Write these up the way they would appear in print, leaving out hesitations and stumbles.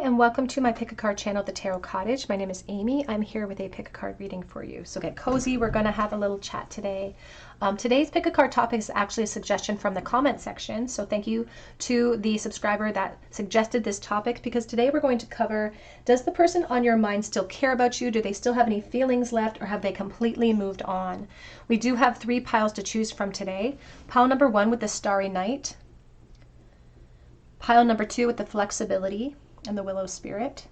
and welcome to my pick a card channel, the Tarot Cottage. My name is Amy. I'm here with a pick a card reading for you. So get cozy. We're going to have a little chat today. Today's pick a card topic is actually a suggestion from the comment section. So thank you to the subscriber that suggested this topic, because today we're going to cover, does the person on your mind still care about you? Do they still have any feelings left, or have they completely moved on? We do have 3 piles to choose from today. Pile number 1 with the Starry Night. Pile number 2 with the Flexibility and the Willow Spirit.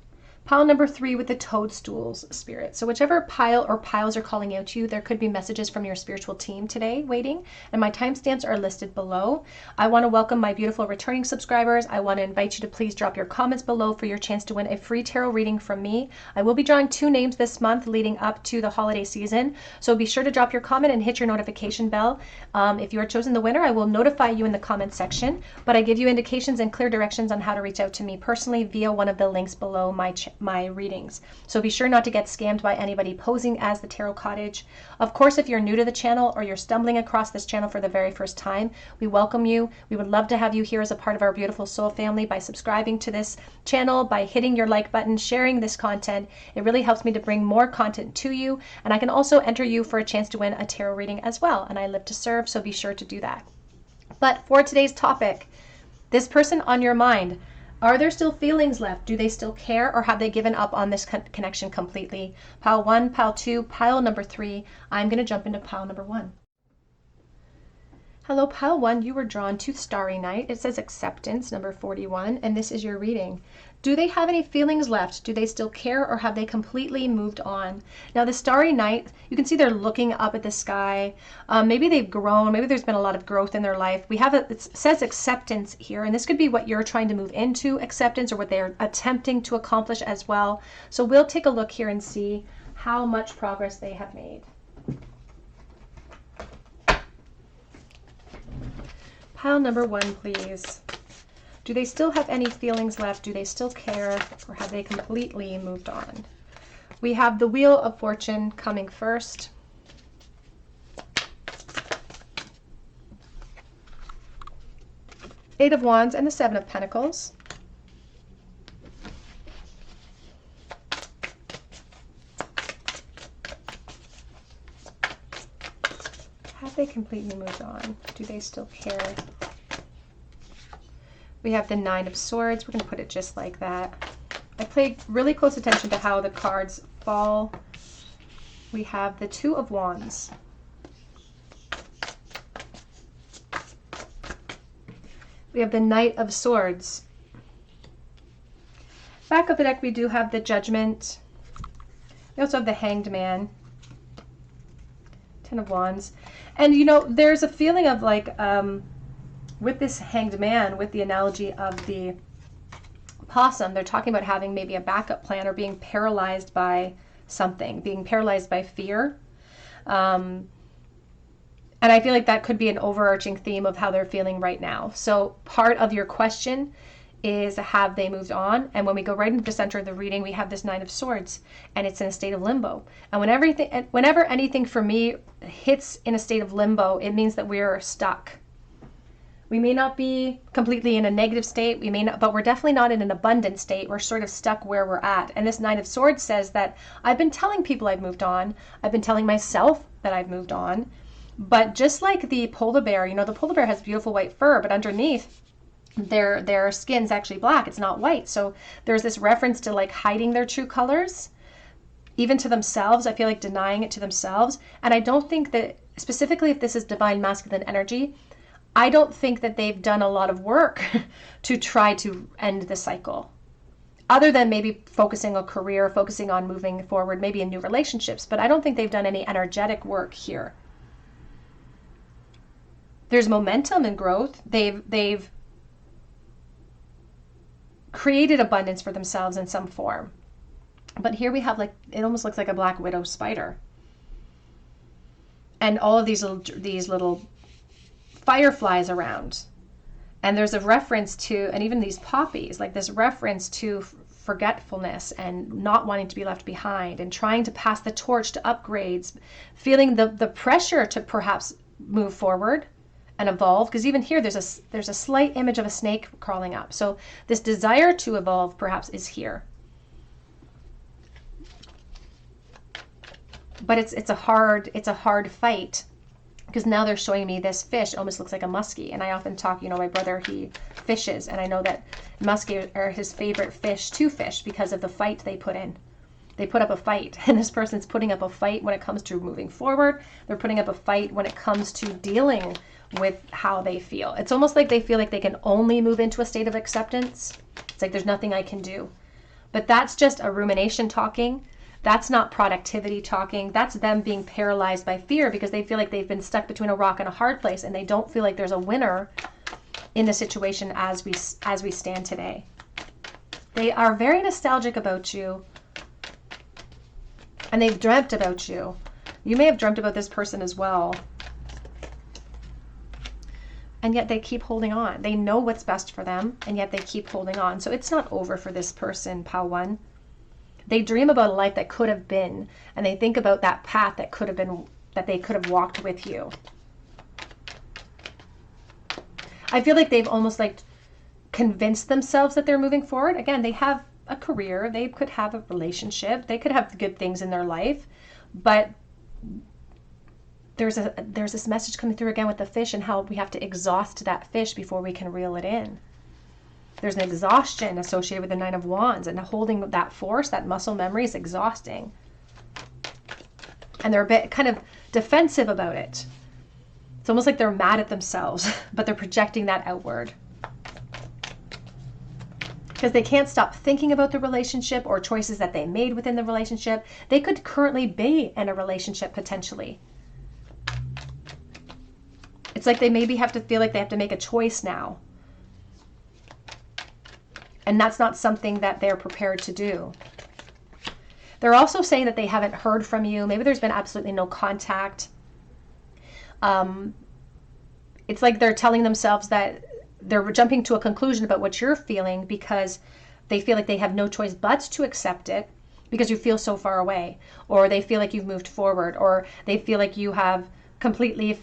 Pile number 3 with the Toadstools Spirit. So whichever pile or piles are calling out to you, there could be messages from your spiritual team today waiting, and my timestamps are listed below. I want to welcome my beautiful returning subscribers. I want to invite you to please drop your comments below for your chance to win a free tarot reading from me. I will be drawing 2 names this month leading up to the holiday season, so be sure to drop your comment and hit your notification bell. If you are chosen the winner, I will notify you in the comment section, but I give you indications and clear directions on how to reach out to me personally via one of the links below my readings. So be sure not to get scammed by anybody posing as the Tarot Cottage. Of course, if you're new to the channel or you're stumbling across this channel for the very first time, we welcome you. We would love to have you here as a part of our beautiful soul family by subscribing to this channel, by hitting your like button, sharing this content. It really helps me to bring more content to you, and I can also enter you for a chance to win a tarot reading as well, and I live to serve, so be sure to do that. But for today's topic, this person on your mind, are there still feelings left? Do they still care, or have they given up on this connection completely? Pile 1, pile 2, pile number 3. I'm going to jump into pile number 1. Hello, pile 1. You were drawn to Starry Night. It says acceptance, number 41, and this is your reading. Do they have any feelings left? Do they still care, or have they completely moved on? Now, the Starry Night, you can see they're looking up at the sky. Maybe they've grown. Maybe there's been a lot of growth in their life. It says acceptance here, and this could be what you're trying to move into, acceptance, or what they're attempting to accomplish as well. So we'll take a look here and see how much progress they have made. Pile number 1, please. Do they still have any feelings left? Do they still care, or have they completely moved on? We have the Wheel of Fortune coming first. Eight of Wands and the 7 of Pentacles. Have they completely moved on? Do they still care? We have the 9 of Swords. We're going to put it just like that. I paid really close attention to how the cards fall. We have the 2 of Wands. We have the Knight of Swords. Back of the deck, we do have the Judgment. We also have the Hanged Man. 10 of Wands. And you know, there's a feeling of like, with this Hanged Man, with the analogy of the possum, they're talking about having maybe a backup plan, or being paralyzed by something, being paralyzed by fear. And I feel like that could be an overarching theme of how they're feeling right now. So part of your question is, have they moved on? And when we go right into the center of the reading, we have this 9 of Swords, and it's in a state of limbo. And whenever anything for me hits in a state of limbo, it means that we're stuck. We may not be completely in a negative state, we may not, but we're definitely not in an abundant state. We're sort of stuck where we're at. And this 9 of Swords says that I've been telling people I've moved on. I've been telling myself that I've moved on. But just like the polar bear, you know, the polar bear has beautiful white fur, but underneath their skin's actually black. It's not white. So there's this reference to like hiding their true colors, even to themselves. I feel like denying it to themselves. And I don't think that, specifically if this is divine masculine energy, I don't think that they've done a lot of work to try to end the cycle, other than maybe focusing on career, focusing on moving forward, maybe in new relationships. But I don't think they've done any energetic work here. There's momentum and growth. They've created abundance for themselves in some form. But here we have, like, it almost looks like a black widow spider. And all of these little fireflies around. And there's a reference to, and even these poppies, like this reference to forgetfulness and not wanting to be left behind, and trying to pass the torch to upgrades, feeling the pressure to perhaps move forward and evolve, because even here there's a slight image of a snake crawling up. So this desire to evolve perhaps is here. But it's a hard fight, because now they're showing me this fish almost looks like a muskie. And I often talk, my brother, he fishes, and I know that muskie are his favorite fish to fish because of the fight they put in. They put up a fight, and this person's putting up a fight when it comes to moving forward. They're putting up a fight when it comes to dealing with how they feel. It's almost like they feel like they can only move into a state of acceptance. It's like there's nothing I can do. But that's just a rumination talking. That's not productivity talking. That's them being paralyzed by fear because they feel like they've been stuck between a rock and a hard place, and they don't feel like there's a winner in the situation as we stand today. They are very nostalgic about you, and they've dreamt about you. You may have dreamt about this person as well. And yet they keep holding on. They know what's best for them, and yet they keep holding on. So it's not over for this person, Pile 1. They dream about a life that could have been, and they think about that path that could have been, that they could have walked with you. I feel like they've almost like convinced themselves that they're moving forward. Again, they have a career, they could have a relationship, they could have good things in their life, but there's this message coming through again with the fish and how we have to exhaust that fish before we can reel it in. There's an exhaustion associated with the Nine of Wands, and holding that force, that muscle memory, is exhausting. And they're a bit kind of defensive about it. It's almost like they're mad at themselves, but they're projecting that outward. Because they can't stop thinking about the relationship or choices that they made within the relationship. They could currently be in a relationship potentially. It's like they maybe have to feel like they have to make a choice now. And that's not something that they're prepared to do. They're also saying that they haven't heard from you. Maybe there's been absolutely no contact. It's like they're telling themselves that they're jumping to a conclusion about what you're feeling because they feel like they have no choice but to accept it because you feel so far away, or they feel like you've moved forward, or they feel like you have completely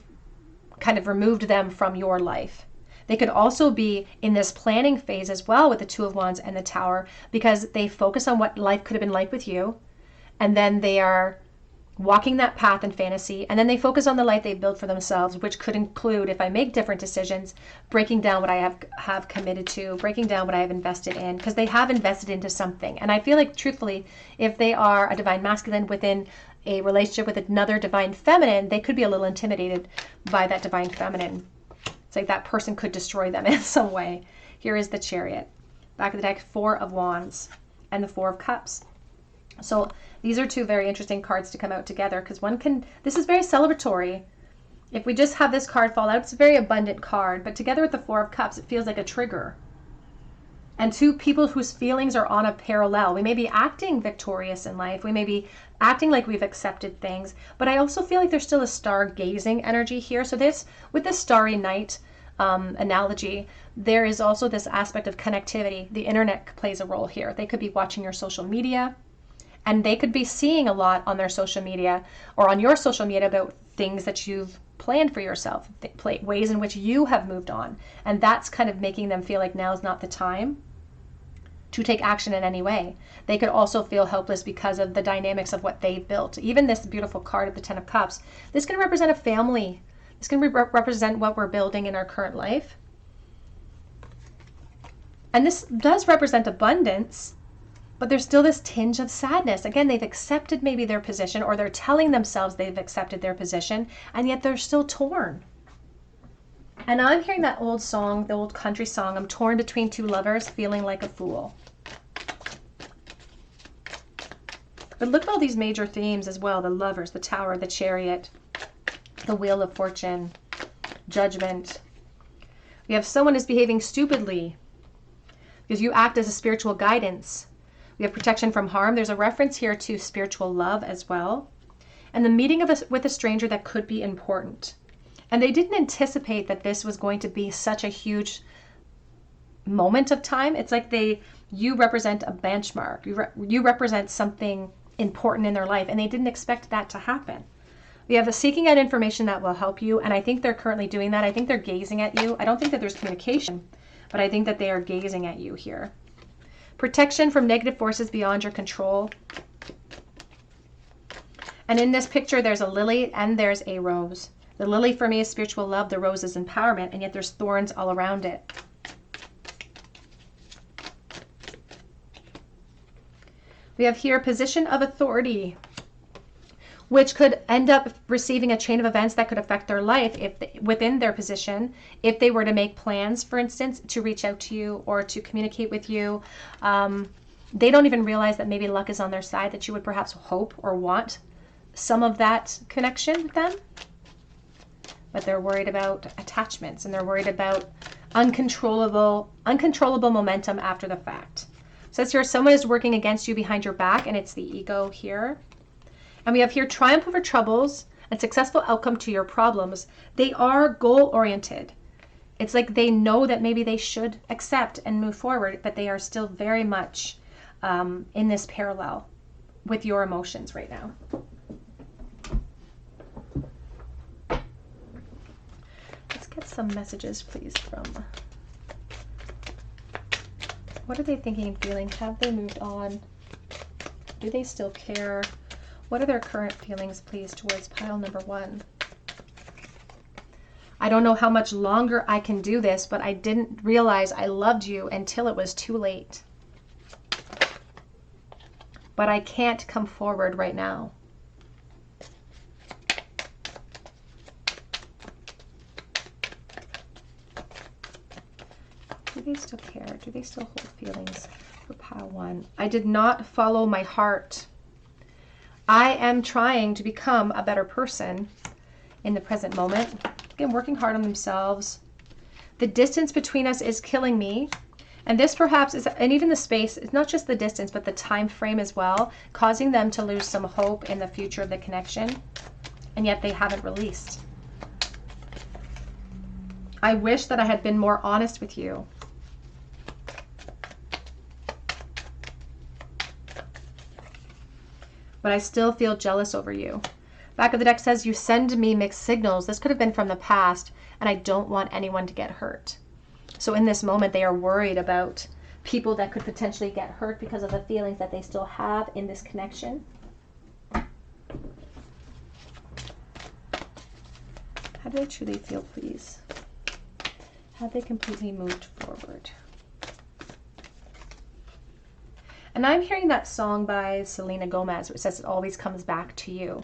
kind of removed them from your life. They could also be in this planning phase as well with the Two of Wands and the Tower, because they focus on what life could have been like with you, and then they are walking that path in fantasy, and then they focus on the life they've built for themselves, which could include, if I make different decisions, breaking down what I have committed to, breaking down what I have invested in, because they have invested into something. And I feel like, truthfully, if they are a divine masculine within a relationship with another divine feminine, they could be a little intimidated by that divine feminine. It's like that person could destroy them in some way. Here is the Chariot. Back of the deck, Four of Wands and the Four of Cups. So these are two very interesting cards to come out together, because this is very celebratory. If we just have this card fall out, it's a very abundant card, but together with the Four of Cups, it feels like a trigger. And two people whose feelings are on a parallel. We may be acting victorious in life. We may be acting like we've accepted things, but I also feel like there's still a stargazing energy here. So this, with the starry night analogy, there is also this aspect of connectivity. The internet plays a role here. They could be watching your social media, and they could be seeing a lot on their social media or on your social media about things that you've planned for yourself, ways in which you have moved on. And that's kind of making them feel like now's not the time to take action in any way. They could also feel helpless because of the dynamics of what they've built. Even this beautiful card of the Ten of Cups, this can represent a family. This can represent what we're building in our current life. And this does represent abundance, but there's still this tinge of sadness. Again, they've accepted maybe their position, or they're telling themselves they've accepted their position, and yet they're still torn. And I'm hearing that old song, the old country song, I'm torn between two lovers, feeling like a fool. But look at all these major themes as well. The Lovers, the Tower, the Chariot, the Wheel of Fortune, Judgment. We have someone is behaving stupidly because you act as a spiritual guidance. We have protection from harm. There's a reference here to spiritual love as well. And the meeting with a stranger that could be important. And they didn't anticipate that this was going to be such a huge moment of time. It's like you represent a benchmark. You represent something important in their life, and they didn't expect that to happen. We have a seeking out information that will help you, and I think they're currently doing that. I think they're gazing at you. I don't think that there's communication, but I think that they are gazing at you here. Protection from negative forces beyond your control. And in this picture, there's a lily and there's a rose. The lily for me is spiritual love. The rose is empowerment, and yet there's thorns all around it. We have here position of authority, which could end up receiving a chain of events that could affect their life if within their position, if they were to make plans, for instance, to reach out to you or to communicate with you. They don't even realize that maybe luck is on their side, that you would perhaps hope or want some of that connection with them. But they're worried about attachments, and they're worried about uncontrollable momentum after the fact. It says here, someone is working against you behind your back, and it's the ego here. And we have here triumph over troubles and successful outcome to your problems. They are goal-oriented. It's like they know that maybe they should accept and move forward, but they are still very much in this parallel with your emotions right now. Let's get some messages, please, from... What are they thinking and feeling? Have they moved on? Do they still care? What are their current feelings, please, towards pile number 1? I don't know how much longer I can do this, but I didn't realize I loved you until it was too late. But I can't come forward right now. Do they still care? Do they still hold feelings for pile 1? I did not follow my heart. I am trying to become a better person in the present moment. Again, working hard on themselves. The distance between us is killing me. And this perhaps is, and even the space, it's not just the distance, but the time frame as well, causing them to lose some hope in the future of the connection. And yet they haven't released. I wish that I had been more honest with you. But I still feel jealous over you. Back of the deck says, you send me mixed signals. This could have been from the past, and I don't want anyone to get hurt. So in this moment, they are worried about people that could potentially get hurt because of the feelings that they still have in this connection. How do they truly feel, please? Have they completely moved forward? And I'm hearing that song by Selena Gomez, which says it always comes back to you.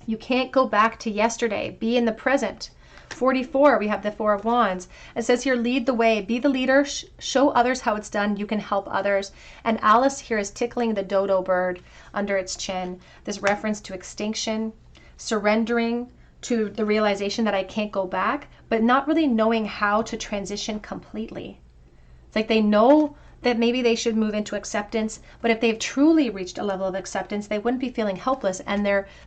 You can't go back to yesterday. Be in the present. 44, we have the 4 of Wands. It says here, lead the way. Be the leader. Show others how it's done. You can help others. And Alice here is tickling the dodo bird under its chin. This reference to extinction, surrendering to the realization that I can't go back, but not really knowing how to transition completely. It's like they know that maybe they should move into acceptance, but if they've truly reached a level of acceptance, they wouldn't be feeling helpless, and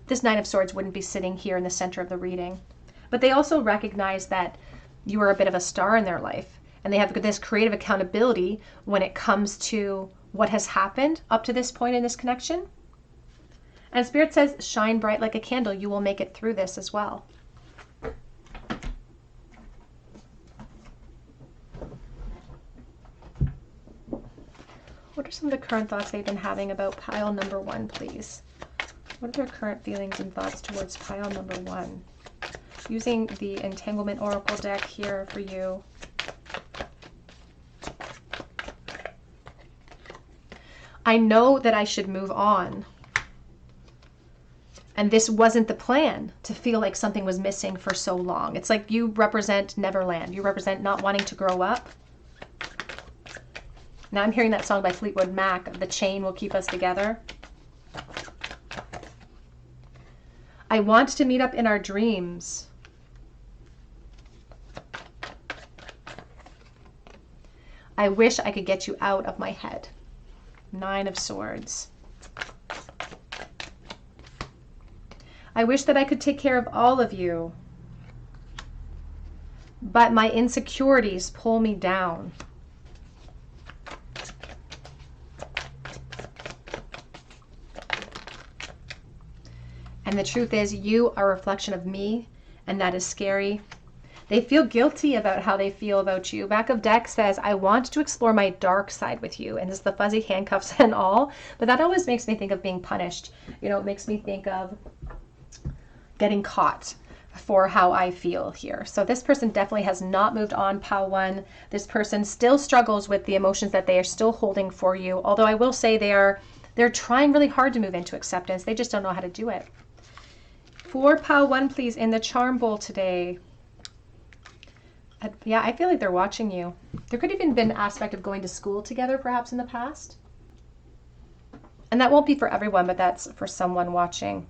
this 9 of Swords wouldn't be sitting here in the center of the reading. But they also recognize that you are a bit of a star in their life, and they have this creative accountability when it comes to what has happened up to this point in this connection. And Spirit says, shine bright like a candle. You will make it through this as well. What are some of the current thoughts they've been having about pile number 1, please? What are their current feelings and thoughts towards pile number 1? Using the Entanglement Oracle deck here for you. I know that I should move on. And this wasn't the plan, to feel like something was missing for so long. It's like you represent Neverland. You represent not wanting to grow up. Now I'm hearing that song by Fleetwood Mac, The Chain Will Keep Us Together. I want to meet up in our dreams. I wish I could get you out of my head. 9 of Swords. I wish that I could take care of all of you, but my insecurities pull me down. And the truth is, you are a reflection of me, and that is scary. They feel guilty about how they feel about you. Back of deck says, I want to explore my dark side with you. And this is the fuzzy handcuffs and all. But that always makes me think of being punished. You know, it makes me think of getting caught for how I feel here. So this person definitely has not moved on, pile 1. This person still struggles with the emotions that they are still holding for you. Although I will say they're trying really hard to move into acceptance. They just don't know how to do it. For pile 1, please, in the charm bowl today. Yeah, I feel like they're watching you. There could have even been an aspect of going to school together, perhaps in the past. And that won't be for everyone, but that's for someone watching.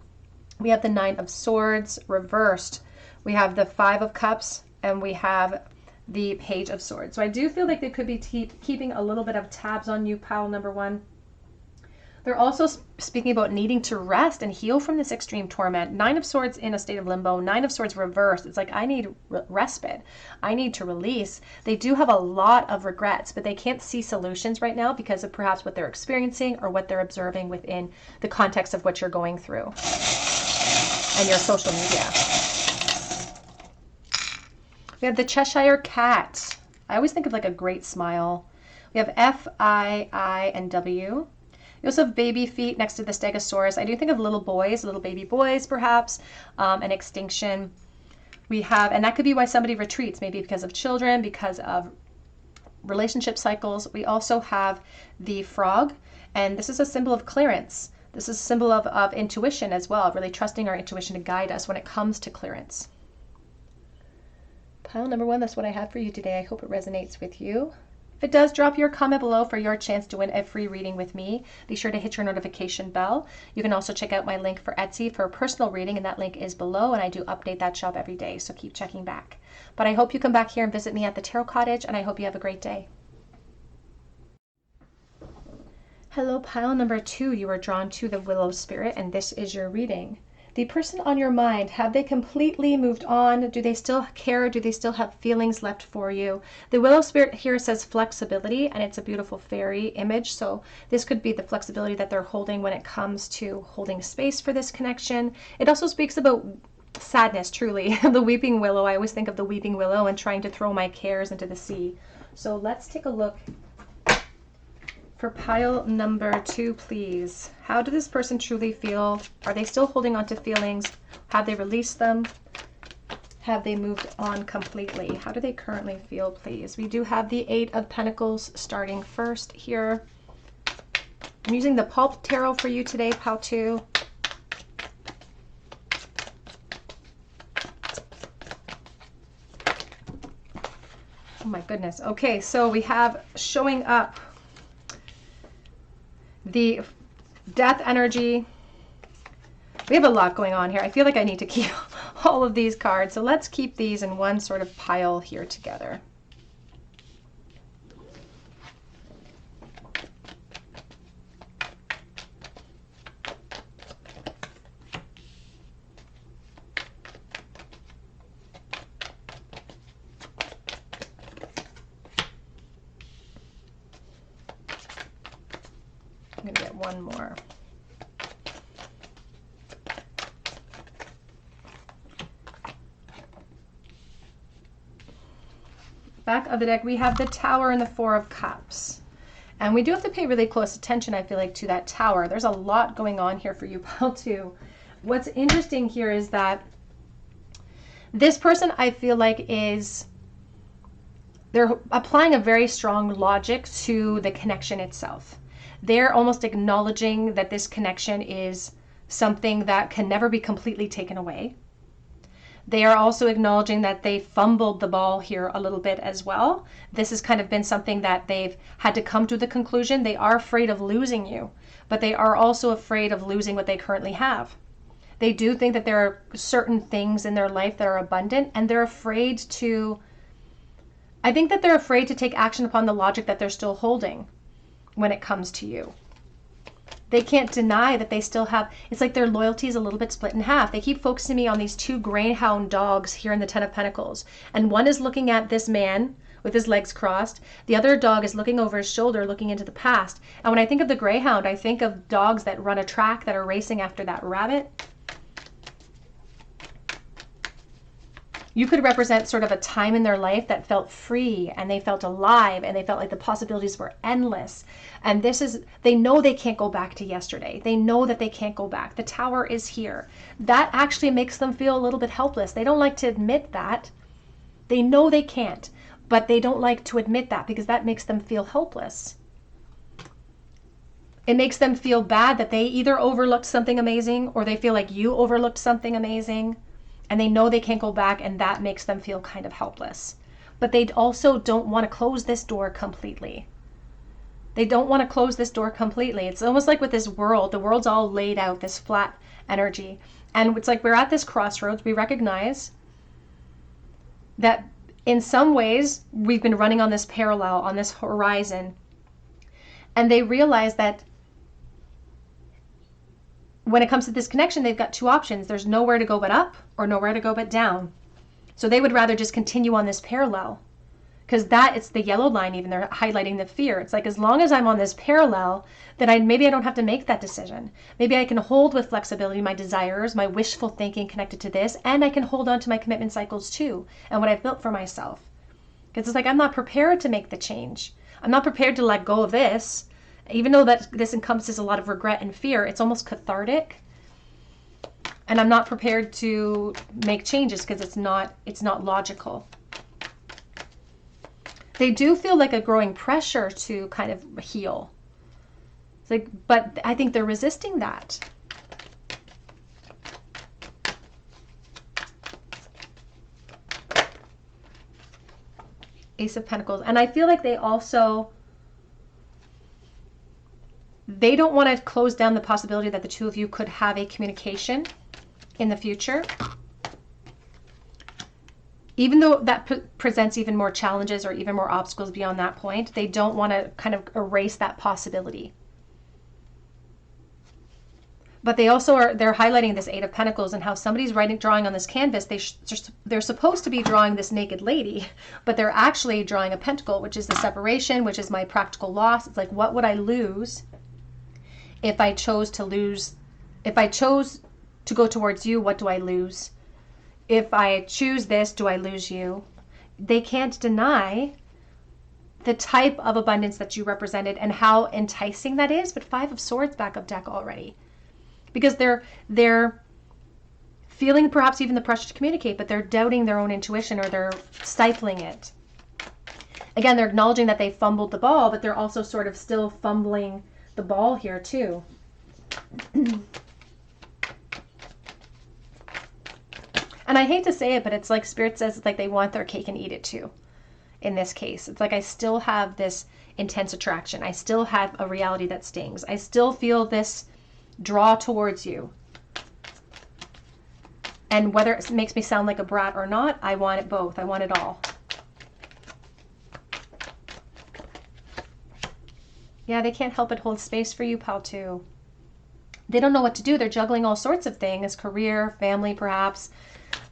We have the 9 of Swords reversed. We have the 5 of Cups, and we have the Page of Swords. So I do feel like they could be keeping a little bit of tabs on you, pile number 1. They're also speaking about needing to rest and heal from this extreme torment. 9 of Swords in a state of limbo, 9 of Swords reversed. It's like, I need respite. I need to release. They do have a lot of regrets, but they can't see solutions right now because of perhaps what they're experiencing or what they're observing within the context of what you're going through and your social media. We have the Cheshire Cat. I always think of like a great smile. We have F, I, and W. We also have baby feet next to the Stegosaurus. I do think of little boys, little baby boys perhaps, an extinction. We have, and that could be why somebody retreats, maybe because of children, because of relationship cycles. We also have the frog, and this is a symbol of clearance. This is a symbol of intuition as well, really trusting our intuition to guide us when it comes to clearance. Pile number 1, that's what I have for you today. I hope it resonates with you. If it does, drop your comment below for your chance to win a free reading with me. Be sure to hit your notification bell. You can also check out my link for Etsy for a personal reading, and that link is below, and I do update that shop every day, so keep checking back. But I hope you come back here and visit me at the Tarot Cottage, and I hope you have a great day. Hello, pile number 2. You are drawn to the Willow Spirit, and this is your reading. The person on your mind, have they completely moved on? Do they still care? Do they still have feelings left for you? The Willow Spirit here says flexibility, and it's a beautiful fairy image. So this could be the flexibility that they're holding when it comes to holding space for this connection. It also speaks about sadness, truly. The weeping willow. I always think of the weeping willow and trying to throw my cares into the sea. So let's take a look. For pile number 2, please. How does this person truly feel? Are they still holding on to feelings? Have they released them? Have they moved on completely? How do they currently feel, please? We do have the 8 of Pentacles starting first here. I'm using the Pulp Tarot for you today, pile 2. Oh my goodness. Okay, so we have showing up the death energy. We have a lot going on here. I feel like I need to keep all of these cards. So let's keep these in one sort of pile here together. I'm going to get one more. Back of the deck, we have the Tower and the 4 of Cups. And we do have to pay really close attention, I feel like, to that Tower. There's a lot going on here for you, pile 2. What's interesting here is that this person, I feel like, they're applying a very strong logic to the connection itself. They're almost acknowledging that this connection is something that can never be completely taken away. They are also acknowledging that they fumbled the ball here a little bit as well. This has kind of been something that they've had to come to the conclusion. They are afraid of losing you, but they are also afraid of losing what they currently have. They do think that there are certain things in their life that are abundant, and they're afraid to, I think that they're afraid to take action upon the logic that they're still holding when it comes to you. They can't deny that they still have, it's like their loyalty is a little bit split in half. They keep focusing me on these 2 greyhound dogs here in the 10 of Pentacles. And one is looking at this man with his legs crossed. The other dog is looking over his shoulder, looking into the past. And when I think of the greyhound, I think of dogs that run a track that are racing after that rabbit. You could represent sort of a time in their life that felt free and they felt alive and they felt like the possibilities were endless. And they know they can't go back to yesterday. They know that they can't go back. The Tower is here. That actually makes them feel a little bit helpless. They don't like to admit that. They know they can't, but they don't like to admit that because that makes them feel helpless. It makes them feel bad that they either overlooked something amazing or they feel like you overlooked something amazing. And they know they can't go back, and that makes them feel kind of helpless. But they also don't want to close this door completely. They don't want to close this door completely. It's almost like with this world, the world's all laid out, this flat energy. And it's like we're at this crossroads. We recognize that in some ways, we've been running on this parallel, on this horizon. And they realize that when it comes to this connection, they've got two options. There's nowhere to go but up or nowhere to go but down. So they would rather just continue on this parallel because it's the yellow line even. They're highlighting the fear. It's like, as long as I'm on this parallel, then maybe I don't have to make that decision. Maybe I can hold with flexibility my desires, my wishful thinking connected to this, and I can hold on to my commitment cycles too and what I've built for myself. Because it's like, I'm not prepared to make the change. I'm not prepared to let go of this. Even though that this encompasses a lot of regret and fear, it's almost cathartic. And I'm not prepared to make changes because it's not logical. They do feel like a growing pressure to kind of heal. It's like, but I think they're resisting that. Ace of Pentacles. And I feel like they don't want to close down the possibility that the two of you could have a communication in the future. Even though that presents even more challenges or even more obstacles beyond that point, they don't want to kind of erase that possibility. But they're highlighting this Eight of Pentacles and how somebody's drawing on this canvas. They're supposed to be drawing this naked lady, but they're actually drawing a pentacle, which is the separation, which is my practical loss. It's like, what would I lose if I chose to go towards you? What do I lose? If I choose this, do I lose you? They can't deny the type of abundance that you represented and how enticing that is. But Five of Swords back of deck already. Because they're feeling perhaps even the pressure to communicate, but they're doubting their own intuition or they're stifling it. Again, they're acknowledging that they fumbled the ball, but they're also sort of still fumbling the ball here too. And I hate to say it, but it's like Spirit says it's like they want their cake and eat it too. In this case, it's like I still have this intense attraction. I still have a reality that stings. I still feel this draw towards you. And whether it makes me sound like a brat or not, I want it both. I want it all. Yeah, they can't help but hold space for you, pal, too. They don't know what to do. They're juggling all sorts of things, career, family, perhaps.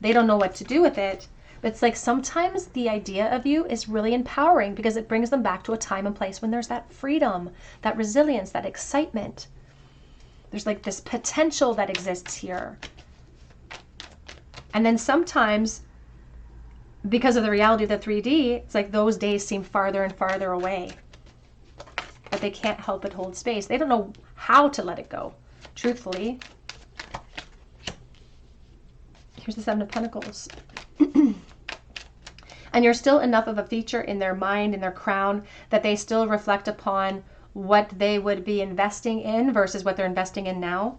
They don't know what to do with it. But it's like sometimes the idea of you is really empowering because it brings them back to a time and place when there's that freedom, that resilience, that excitement. There's like this potential that exists here. And then sometimes, because of the reality of the 3D, it's like those days seem farther and farther away. But they can't help but hold space. They don't know how to let it go, truthfully. Here's the Seven of Pentacles. And you're still enough of a feature in their mind, in their crown, that they still reflect upon what they would be investing in versus what they're investing in now.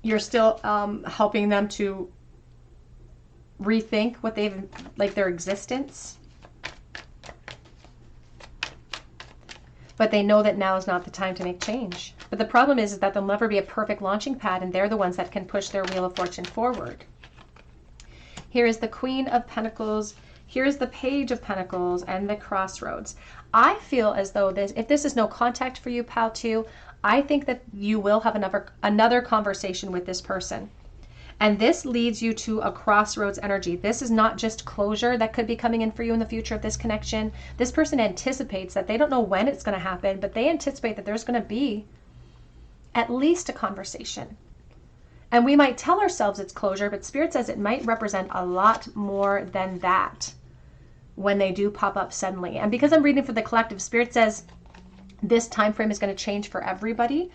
You're still helping them to rethink what they've, like their existence. But they know that now is not the time to make change. But the problem is that there'll never be a perfect launching pad, and they're the ones that can push their Wheel of Fortune forward. Here is the Queen of Pentacles. Here's the Page of Pentacles and the Crossroads. I feel as though if this is no contact for you, pal, too, I think that you will have another conversation with this person. And this leads you to a crossroads energy. This is not just closure that could be coming in for you in the future of this connection. This person anticipates that they don't know when it's going to happen, but they anticipate that there's going to be at least a conversation. And we might tell ourselves it's closure, but Spirit says it might represent a lot more than that when they do pop up suddenly. And because I'm reading for the collective, Spirit says this time frame is going to change for everybody.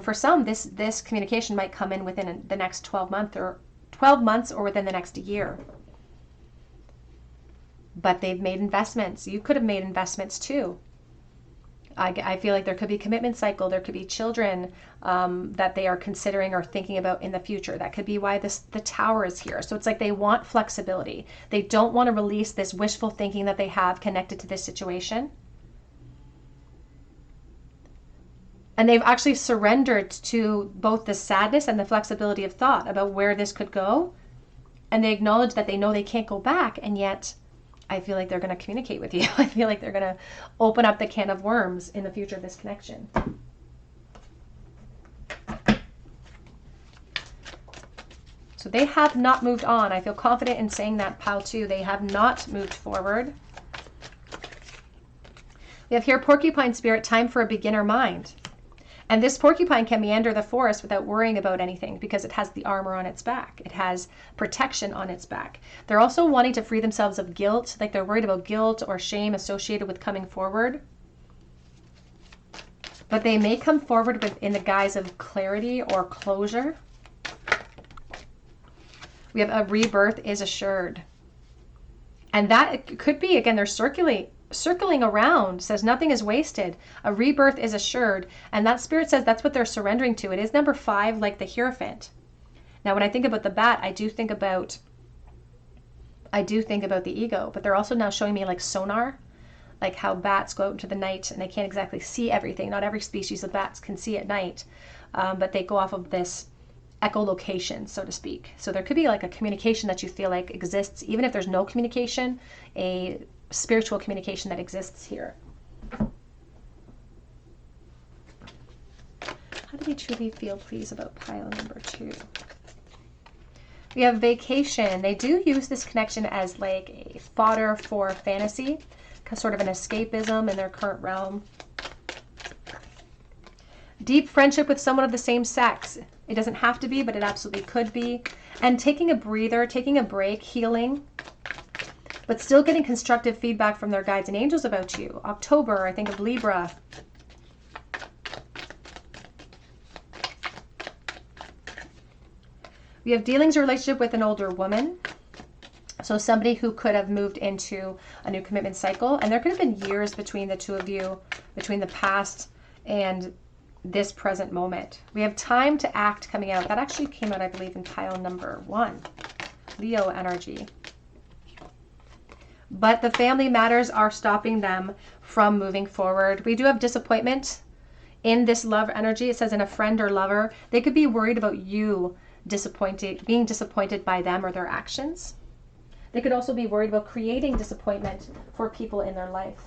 For some, this communication might come in within the next 12 months or within the next year. But they've made investments. You could have made investments too. I feel like there could be commitment cycle. There could be children that they are considering or thinking about in the future. That could be why the Tower is here. So it's like they want flexibility. They don't want to release this wishful thinking that they have connected to this situation. And they've actually surrendered to both the sadness and the flexibility of thought about where this could go. And they acknowledge that they know they can't go back, and yet I feel like they're going to communicate with you. I feel like they're going to open up the can of worms in the future of this connection. So they have not moved on. I feel confident in saying that, pile 2. They have not moved forward. We have here Porcupine Spirit, time for a beginner mind. And this porcupine can meander the forest without worrying about anything because it has the armor on its back. It has protection on its back. They're also wanting to free themselves of guilt, like they're worried about guilt or shame associated with coming forward. But they may come forward in the guise of clarity or closure. We have a rebirth is assured. And that could be, again, they're circling around, says nothing is wasted. A rebirth is assured. And that Spirit says that's what they're surrendering to. It is number 5, like the Hierophant. Now, when I think about the bat, I do think about the ego, but they're also now showing me like sonar, like how bats go out into the night and they can't exactly see everything. Not every species of bats can see at night, but they go off of this echolocation, so to speak. So there could be like a communication that you feel like exists, even if there's no communication, a spiritual communication that exists here. How do we truly feel, please, about pile number 2? We have vacation. They do use this connection as like a fodder for fantasy, sort of an escapism in their current realm. Deep friendship with someone of the same sex. It doesn't have to be, but it absolutely could be. And taking a breather, taking a break, healing, but still getting constructive feedback from their guides and angels about you. October, I think of Libra. We have dealings or relationship with an older woman. So somebody who could have moved into a new commitment cycle. And there could have been years between the two of you, between the past and this present moment. We have time to act coming out. That actually came out, I believe, in pile number 1. Leo energy. But the family matters are stopping them from moving forward. We do have disappointment in this love energy. It says in a friend or lover. They could be worried about you being disappointed by them or their actions. They could also be worried about creating disappointment for people in their life.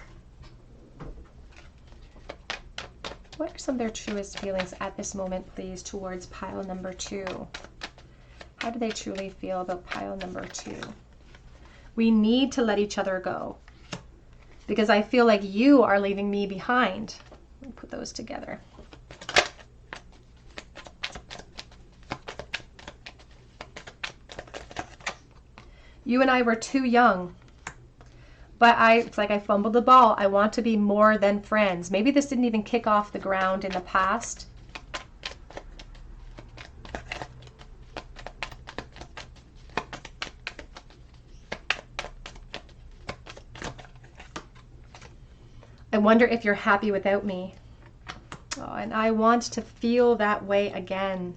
What are some of their truest feelings at this moment, please, towards pile number 2? How do they truly feel about pile number 2? We need to let each other go because I feel like you are leaving me behind. Let me put those together. You and I were too young, but it's like I fumbled the ball. I want to be more than friends. Maybe this didn't even kick off the ground in the past. I wonder if you're happy without me. Oh, and I want to feel that way again.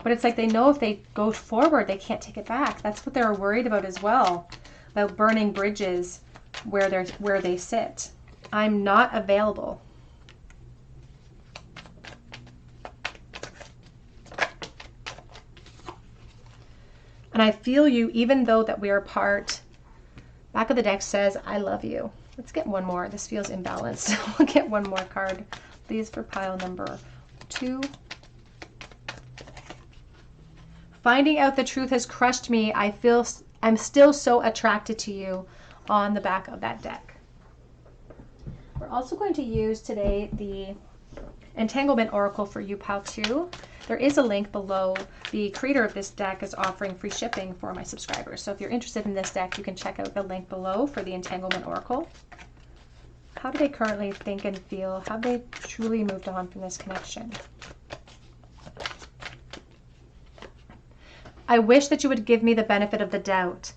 But it's like they know if they go forward, they can't take it back. That's what they're worried about as well, about burning bridges where they sit. I'm not available. And I feel you even though that we are apart. Back of the deck says, I love you. Let's get one more. This feels imbalanced. We'll get one more card, please, for pile number 2. Finding out the truth has crushed me. I'm still so attracted to you on the back of that deck. We're also going to use today the Entanglement Oracle for you, pile 2. there is a link below. The creator of this deck is offering free shipping for my subscribers. So if you're interested in this deck, you can check out the link below for the Entanglement Oracle. How do they currently think and feel? Have they truly moved on from this connection? I wish that you would give me the benefit of the doubt.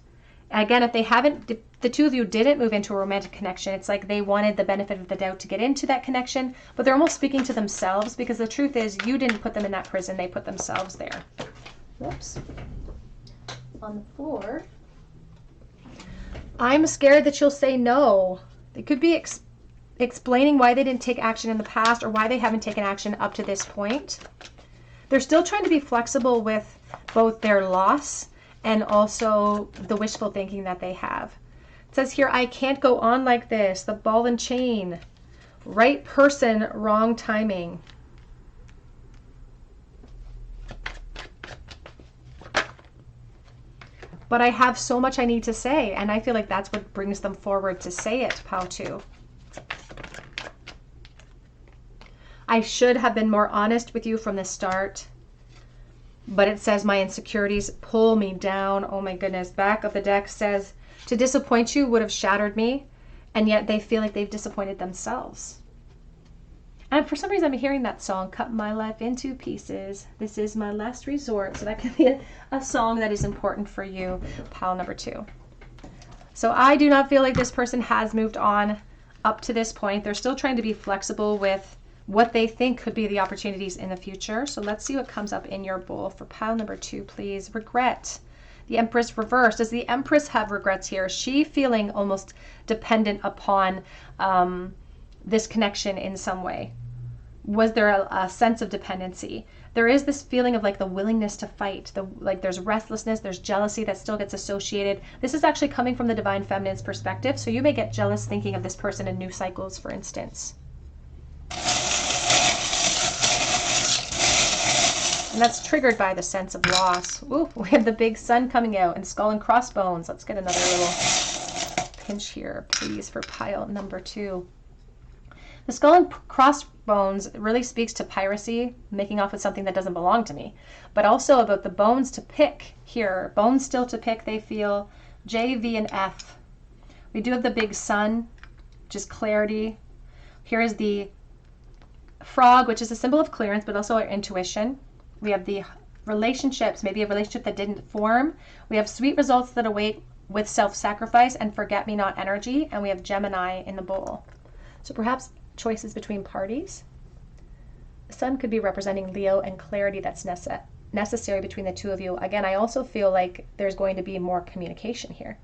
Again, if they haven't, the two of you didn't move into a romantic connection, it's like they wanted the benefit of the doubt to get into that connection, but they're almost speaking to themselves, because the truth is you didn't put them in that prison, they put themselves there. Whoops. On the floor. I'm scared that you'll say no. They could be explaining why they didn't take action in the past, or why they haven't taken action up to this point. They're still trying to be flexible with both their loss and also the wishful thinking that they have. It says here, I can't go on like this. The ball and chain. Right person, wrong timing. But I have so much I need to say, and I feel like that's what brings them forward to say it, Pile 2. I should have been more honest with you from the start. But it says my insecurities pull me down. Oh my goodness. Back of the deck says, to disappoint you would have shattered me. And yet they feel like they've disappointed themselves. And for some reason I'm hearing that song, Cut My Life into Pieces. This is my last resort. So that could be a song that is important for you, pile number 2. So I do not feel like this person has moved on up to this point. They're still trying to be flexible with what they think could be the opportunities in the future. So let's see what comes up in your bowl for pile number 2, please. Regret. The Empress reversed. Does the Empress have regrets here? Is she feeling almost dependent upon this connection in some way? Was there a sense of dependency? There is this feeling of like the willingness to fight. Like there's restlessness, there's jealousy that still gets associated. This is actually coming from the Divine Feminine's perspective. So you may get jealous thinking of this person in new cycles, for instance. And that's triggered by the sense of loss. Ooh, we have the big sun coming out and skull and crossbones. Let's get another little pinch here, please, for pile number 2. The skull and crossbones really speaks to piracy, making off with something that doesn't belong to me, but also about the bones to pick here. Bones still to pick, they feel. J, V, and F. We do have the big sun, just clarity. Here is the frog, which is a symbol of clearance, but also our intuition. We have the relationships, maybe a relationship that didn't form. We have sweet results that await with self-sacrifice and forget-me-not energy. And we have Gemini in the bowl. So perhaps choices between parties. The sun could be representing Leo and clarity that's necessary between the two of you. Again, I also feel like there's going to be more communication here.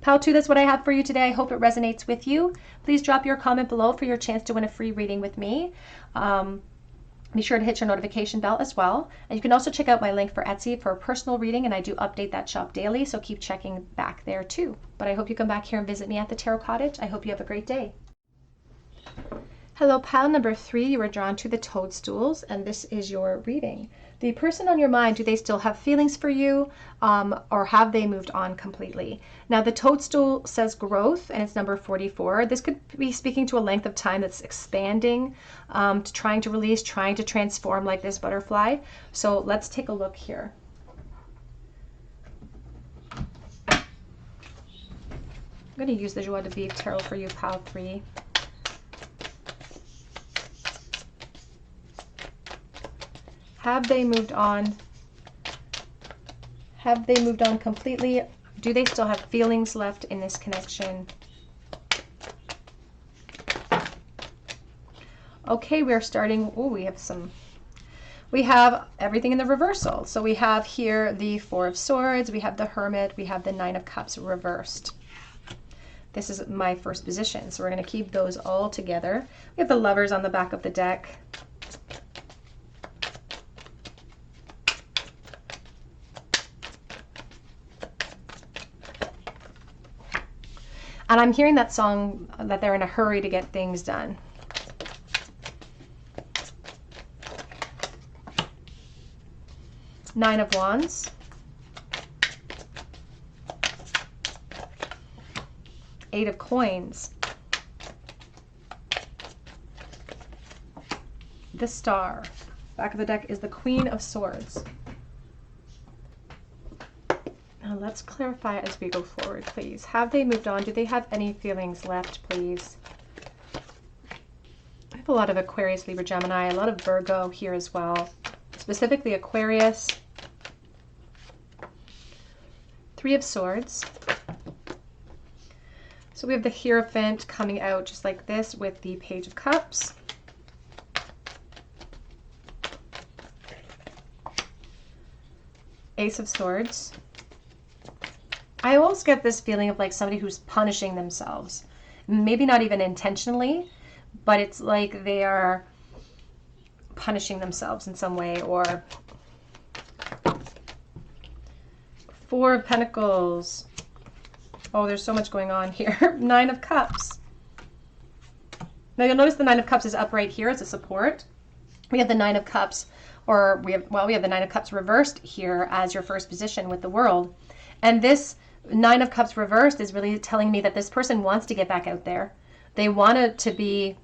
Pile 2, that's what I have for you today. I hope it resonates with you. Please drop your comment below for your chance to win a free reading with me. Be sure to hit your notification bell as well. And you can also check out my link for Etsy for a personal reading, and I do update that shop daily, so keep checking back there too. But I hope you come back here and visit me at the Tarot Cottage. I hope you have a great day. Hello, pile number 3. You were drawn to the toadstools, and this is your reading. The person on your mind, do they still have feelings for you, or have they moved on completely? Now, the toadstool says growth, and it's number 44. This could be speaking to a length of time that's expanding, to trying to release, trying to transform like this butterfly. So let's take a look here. I'm going to use the Joie de Vivre Tarot for you, pile 3. Have they moved on? Have they moved on completely? Do they still have feelings left in this connection? Okay, we're starting. Oh, we have everything in the reversal. So we have here the 4 of Swords, we have the Hermit, we have the 9 of Cups reversed. This is my first position, so we're going to keep those all together. We have the Lovers on the back of the deck. And I'm hearing that song that they're in a hurry to get things done. Nine of Wands. Eight of Coins. The Star. Back of the deck is the Queen of Swords. Now let's clarify as we go forward, please. Have they moved on? Do they have any feelings left, please? I have a lot of Aquarius, Libra, Gemini, a lot of Virgo here as well. Specifically Aquarius. Three of Swords. So we have the Hierophant coming out just like this with the Page of Cups. Ace of Swords. I always get this feeling of like somebody who's punishing themselves. Maybe not even intentionally, but it's like they are punishing themselves in some way. Or Four of Pentacles. Oh, there's so much going on here. Nine of Cups. Now you'll notice the Nine of Cups is up right here as a support. We have the Nine of Cups, or we have the Nine of Cups reversed here as your first position with the World. And this Nine of Cups reversed is really telling me that this person wants to get back out there. They want to be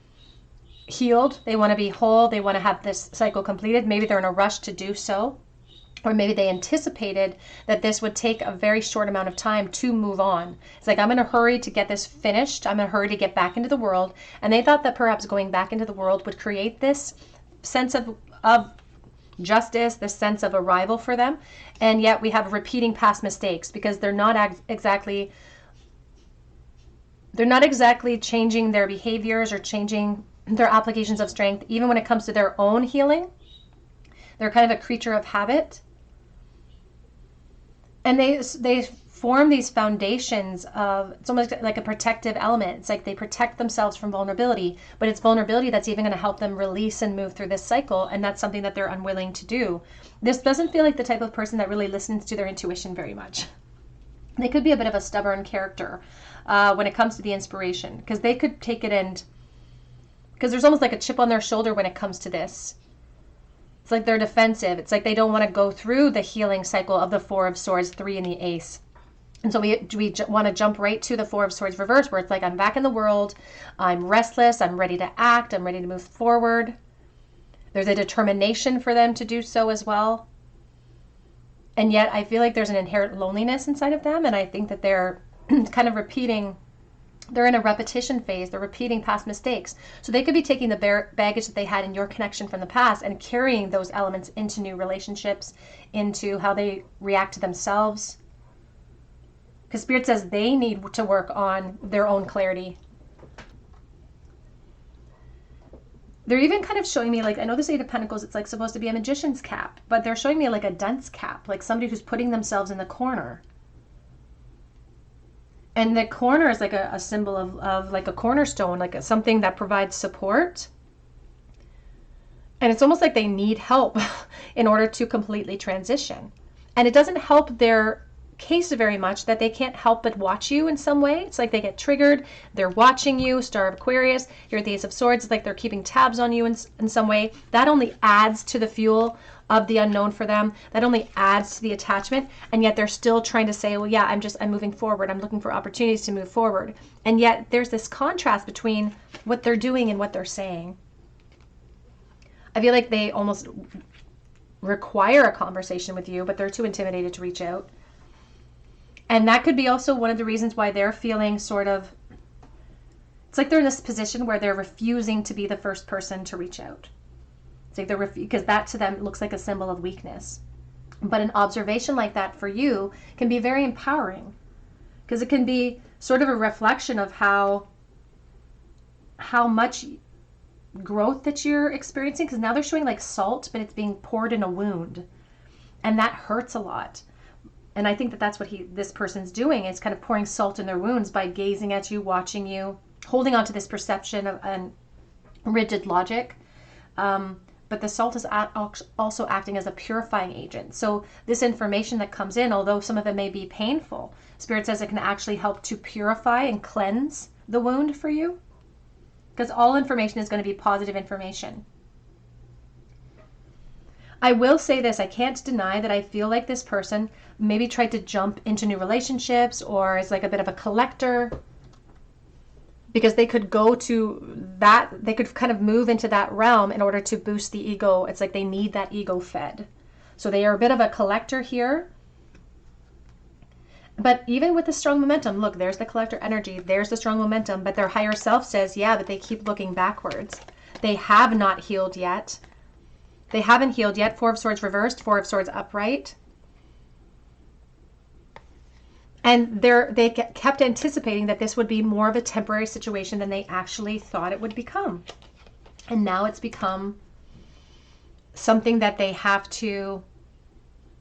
healed. They want to be whole. They want to have this cycle completed. Maybe they're in a rush to do so. Or maybe they anticipated that this would take a very short amount of time to move on. It's like, I'm in a hurry to get this finished. I'm in a hurry to get back into the world. And they thought that perhaps going back into the world would create this sense of justice, this sense of arrival for them. And yet we have repeating past mistakes because they're not exactly changing their behaviors or changing their applications of strength. Even when it comes to their own healing, they're kind of a creature of habit. And they form these foundations of, it's almost like a protective element. It's like they protect themselves from vulnerability, but it's vulnerability that's even going to help them release and move through this cycle. And that's something that they're unwilling to do. This doesn't feel like the type of person that really listens to their intuition very much. They could be a bit of a stubborn character when it comes to the inspiration, because they could take it and, because there's almost like a chip on their shoulder when it comes to this. It's like they're defensive. It's like they don't want to go through the healing cycle of the Four of Swords, Three, and the Ace. And so we want to jump right to the Four of Swords reverse, where it's like, I'm back in the world. I'm restless. I'm ready to act. I'm ready to move forward. There's a determination for them to do so as well. And yet I feel like there's an inherent loneliness inside of them. And I think that they're kind of repeating. They're in a repetition phase. They're repeating past mistakes. So they could be taking the baggage that they had in your connection from the past and carrying those elements into new relationships, into how they react to themselves. Because Spirit says they need to work on their own clarity. They're even kind of showing me, like, I know the Eight of Pentacles, it's like supposed to be a magician's cap, but they're showing me like a dunce cap, like somebody who's putting themselves in the corner. And the corner is like a symbol of like a cornerstone, like something that provides support. And it's almost like they need help in order to completely transition. And it doesn't help their case very much that they can't help but watch you in some way. It's like they get triggered. They're watching you, Star of Aquarius. You're the Ace of Swords. It's like they're keeping tabs on you in some way. That only adds to the fuel of the unknown for them. That only adds to the attachment. And yet they're still trying to say, well, yeah, I'm moving forward. I'm looking for opportunities to move forward. And yet there's this contrast between what they're doing and what they're saying. I feel like they almost require a conversation with you, but they're too intimidated to reach out. And that could be also one of the reasons why they're feeling sort of, it's like they're in this position where they're refusing to be the first person to reach out. It's like they're because that to them looks like a symbol of weakness. But an observation like that for you can be very empowering, because it can be sort of a reflection of how much growth that you're experiencing, because now they're showing like salt, but it's being poured in a wound, and that hurts a lot. And I think that that's what this person's doing, is kind of pouring salt in their wounds by gazing at you, watching you, holding on to this perception of and rigid logic. But the salt is also acting as a purifying agent. So this information that comes in, although some of it may be painful, Spirit says it can actually help to purify and cleanse the wound for you. Because all information is going to be positive information. I will say this, I can't deny that I feel like this person maybe tried to jump into new relationships or is like a bit of a collector. because they could go to that, they could kind of move into that realm in order to boost the ego. It's like they need that ego fed. So they are a bit of a collector here. But even with the strong momentum, look, there's the collector energy, there's the strong momentum, but their higher self says, yeah, but they keep looking backwards. They have not healed yet. They haven't healed yet. Four of Swords reversed, Four of Swords upright. And they kept anticipating that this would be more of a temporary situation than they actually thought it would become. And now it's become something that they have to,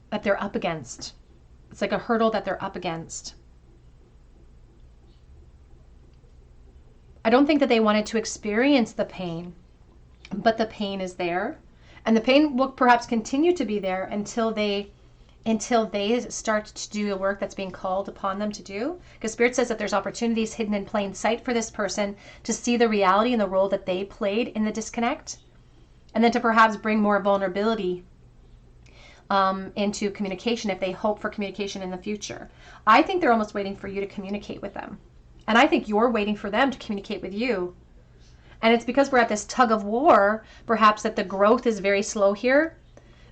that they're up against. It's like a hurdle that they're up against. I don't think that they wanted to experience the pain, but the pain is there. And the pain will perhaps continue to be there until they start to do the work that's being called upon them to do. Because Spirit says that there's opportunities hidden in plain sight for this person to see the reality and the role that they played in the disconnect. And then to perhaps bring more vulnerability into communication if they hope for communication in the future. I think they're almost waiting for you to communicate with them. And I think you're waiting for them to communicate with you. And it's because we're at this tug of war, perhaps, that the growth is very slow here.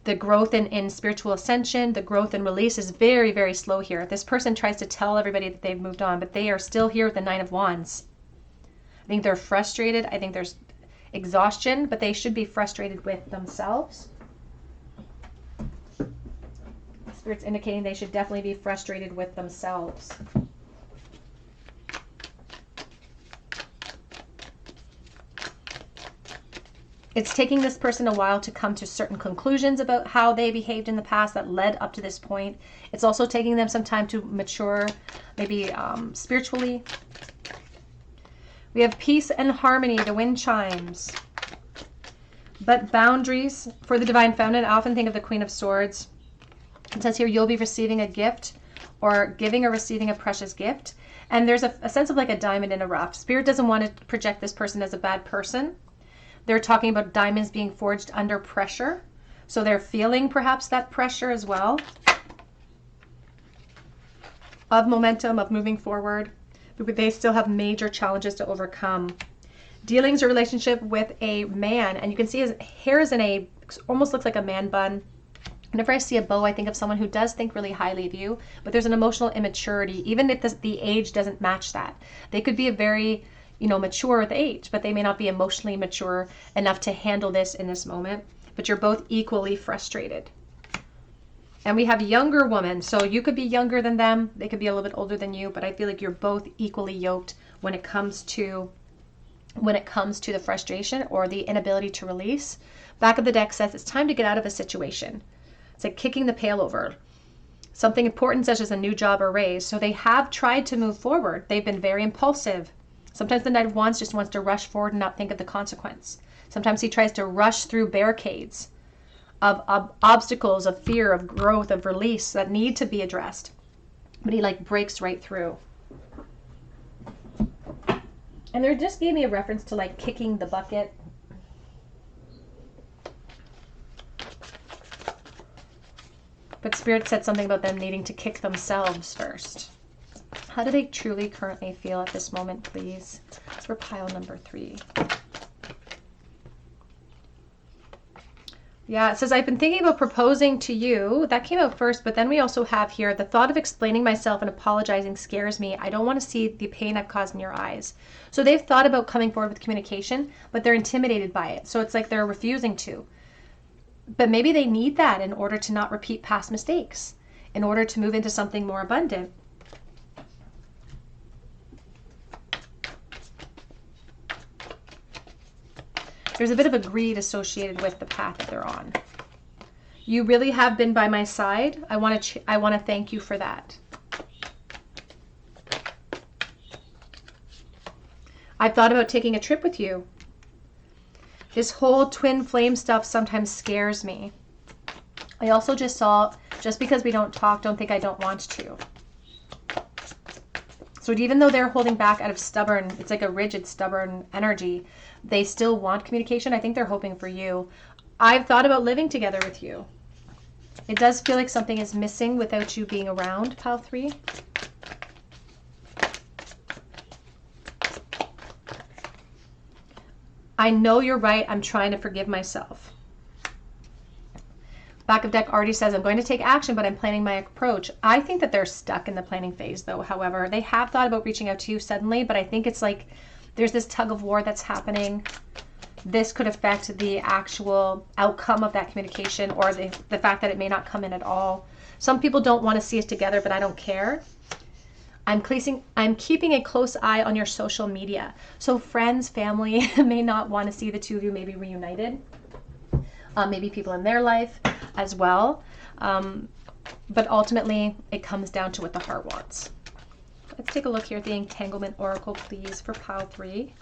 The growth in spiritual ascension, the growth and release is very, very slow here. This person tries to tell everybody that they've moved on, but they are still here with the Nine of Wands. I think they're frustrated. I think there's exhaustion, but they should be frustrated with themselves. Spirit's indicating they should definitely be frustrated with themselves. It's taking this person a while to come to certain conclusions about how they behaved in the past that led up to this point. It's also taking them some time to mature, maybe spiritually. We have peace and harmony, the wind chimes. But boundaries for the Divine Feminine, I often think of the Queen of Swords. It says here, you'll be receiving a gift or giving or receiving a precious gift. And there's a sense of like a diamond in a rough. Spirit doesn't want to project this person as a bad person. They're talking about diamonds being forged under pressure. So they're feeling perhaps that pressure as well. Of momentum, of moving forward. But they still have major challenges to overcome. Dealings or relationship with a man. And you can see his hair is in a, almost looks like a man bun. Whenever I see a bow, I think of someone who does think really highly of you. But there's an emotional immaturity. Even if the age doesn't match that. They could be a very, mature with age, but they may not be emotionally mature enough to handle this in this moment. But you're both equally frustrated. And we have younger women. So you could be younger than them. They could be a little bit older than you, but I feel like you're both equally yoked when it comes to the frustration or the inability to release. Back of the deck says it's time to get out of a situation. It's like kicking the pail over. Something important such as a new job or raise. So they have tried to move forward. They've been very impulsive. Sometimes the Knight of Wands just wants to rush forward and not think of the consequence. Sometimes he tries to rush through barricades of obstacles, of fear, of growth, of release that need to be addressed. But he breaks right through. And they just gave me a reference to kicking the bucket. But Spirit said something about them needing to kick themselves first. How do they truly currently feel at this moment, please? For pile number 3. Yeah, it says, I've been thinking about proposing to you. That came out first, but then we also have here, the thought of explaining myself and apologizing scares me. I don't want to see the pain I've caused in your eyes. So they've thought about coming forward with communication, but they're intimidated by it. So it's like they're refusing to. But maybe they need that in order to not repeat past mistakes, in order to move into something more abundant. There's a bit of a greed associated with the path that they're on. You really have been by my side. I want to thank you for that. I've thought about taking a trip with you. This whole twin flame stuff sometimes scares me. I also just saw, just because we don't talk, don't think I don't want to. So even though they're holding back out of stubborn, it's like a rigid, stubborn energy, they still want communication. I think they're hoping for you. I've thought about living together with you. It does feel like something is missing without you being around, pile 3. I know you're right. I'm trying to forgive myself. Back of deck already says, I'm going to take action, but I'm planning my approach. I think that they're stuck in the planning phase, though. However, they have thought about reaching out to you suddenly, but I think it's like there's this tug of war that's happening. This could affect the actual outcome of that communication, or the fact that it may not come in at all. Some people don't want to see us together, but I don't care. I'm keeping a close eye on your social media. So friends, family may not want to see the two of you maybe reunited. Maybe people in their life as well. But ultimately, it comes down to what the heart wants. Let's take a look here at the Entanglement Oracle, please, for pile 3.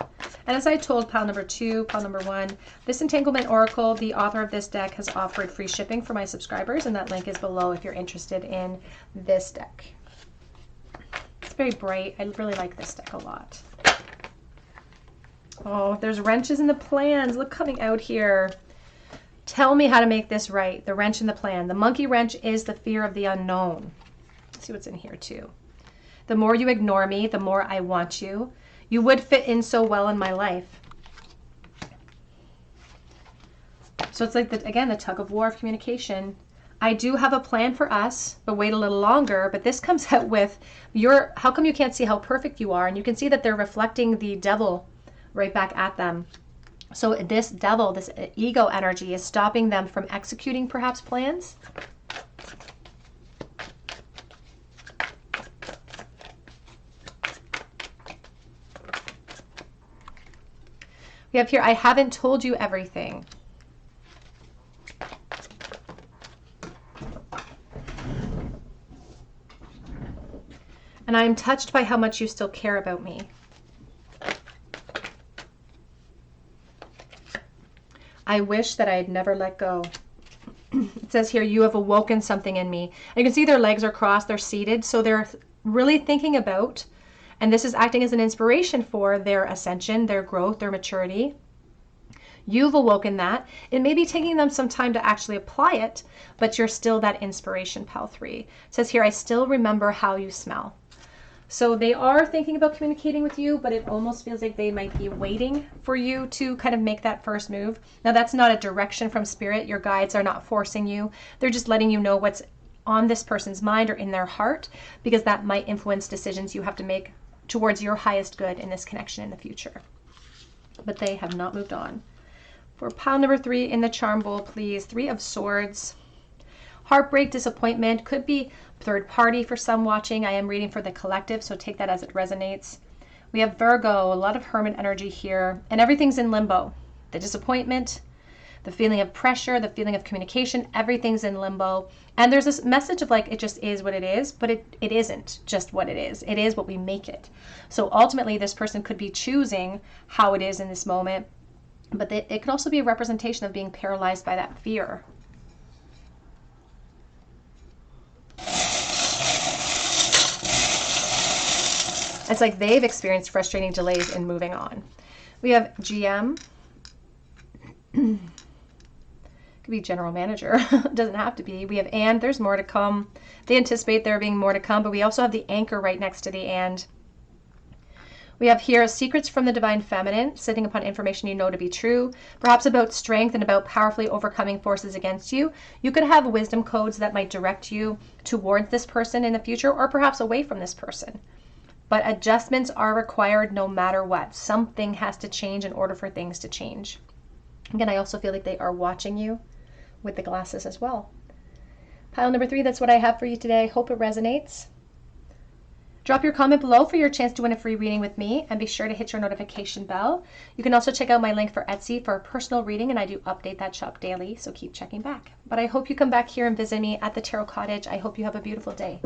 And as I told pile number 2, pile number 1, this Entanglement Oracle, the author of this deck has offered free shipping for my subscribers, and that link is below if you're interested in this deck. It's very bright. I really like this deck a lot. Oh, there's wrenches in the plans. Look, coming out here. Tell me how to make this right. The wrench in the plan. The monkey wrench is the fear of the unknown. Let's see what's in here too. The more you ignore me, the more I want you. You would fit in so well in my life. So it's like, again, the tug of war of communication. I do have a plan for us, but wait a little longer. But this comes out with how come you can't see how perfect you are? And you can see that they're reflecting the devil right back at them. So this devil, this ego energy is stopping them from executing perhaps plans. We have here, I haven't told you everything. And I am touched by how much you still care about me. I wish that I had never let go. It says here, you have awoken something in me. And you can see their legs are crossed, they're seated. So they're really thinking about, and this is acting as an inspiration for their ascension, their growth, their maturity. You've awoken that. It may be taking them some time to actually apply it, but you're still that inspiration, pile 3. It says here, I still remember how you smell. So they are thinking about communicating with you, but it almost feels like they might be waiting for you to kind of make that first move. Now, that's not a direction from spirit. Your guides are not forcing you. They're just letting you know what's on this person's mind or in their heart, because that might influence decisions you have to make towards your highest good in this connection in the future. But they have not moved on. For pile number 3 in the charm bowl, please, 3 of Swords. Heartbreak, disappointment, could be third party for some watching. I am reading for the collective, so take that as it resonates. We have Virgo, a lot of hermit energy here, and everything's in limbo. The disappointment, the feeling of pressure, the feeling of communication, everything's in limbo. And there's this message of like, it just is what it is, but it isn't just what it is. It is what we make it. So ultimately, this person could be choosing how it is in this moment, but it could also be a representation of being paralyzed by that fear. It's like they've experienced frustrating delays in moving on. We have GM. Could be general manager. Doesn't have to be. We have and. There's more to come. They anticipate there being more to come, but we also have the anchor right next to the and. We have here secrets from the divine feminine, sitting upon information you know to be true, perhaps about strength and about powerfully overcoming forces against you. You could have wisdom codes that might direct you towards this person in the future, or perhaps away from this person. But adjustments are required no matter what. Something has to change in order for things to change. Again, I also feel like they are watching you with the glasses as well. Pile number 3, that's what I have for you today. Hope it resonates. Drop your comment below for your chance to win a free reading with me, and be sure to hit your notification bell. You can also check out my link for Etsy for a personal reading, and I do update that shop daily, so keep checking back. But I hope you come back here and visit me at the Tarot Cottage. I hope you have a beautiful day.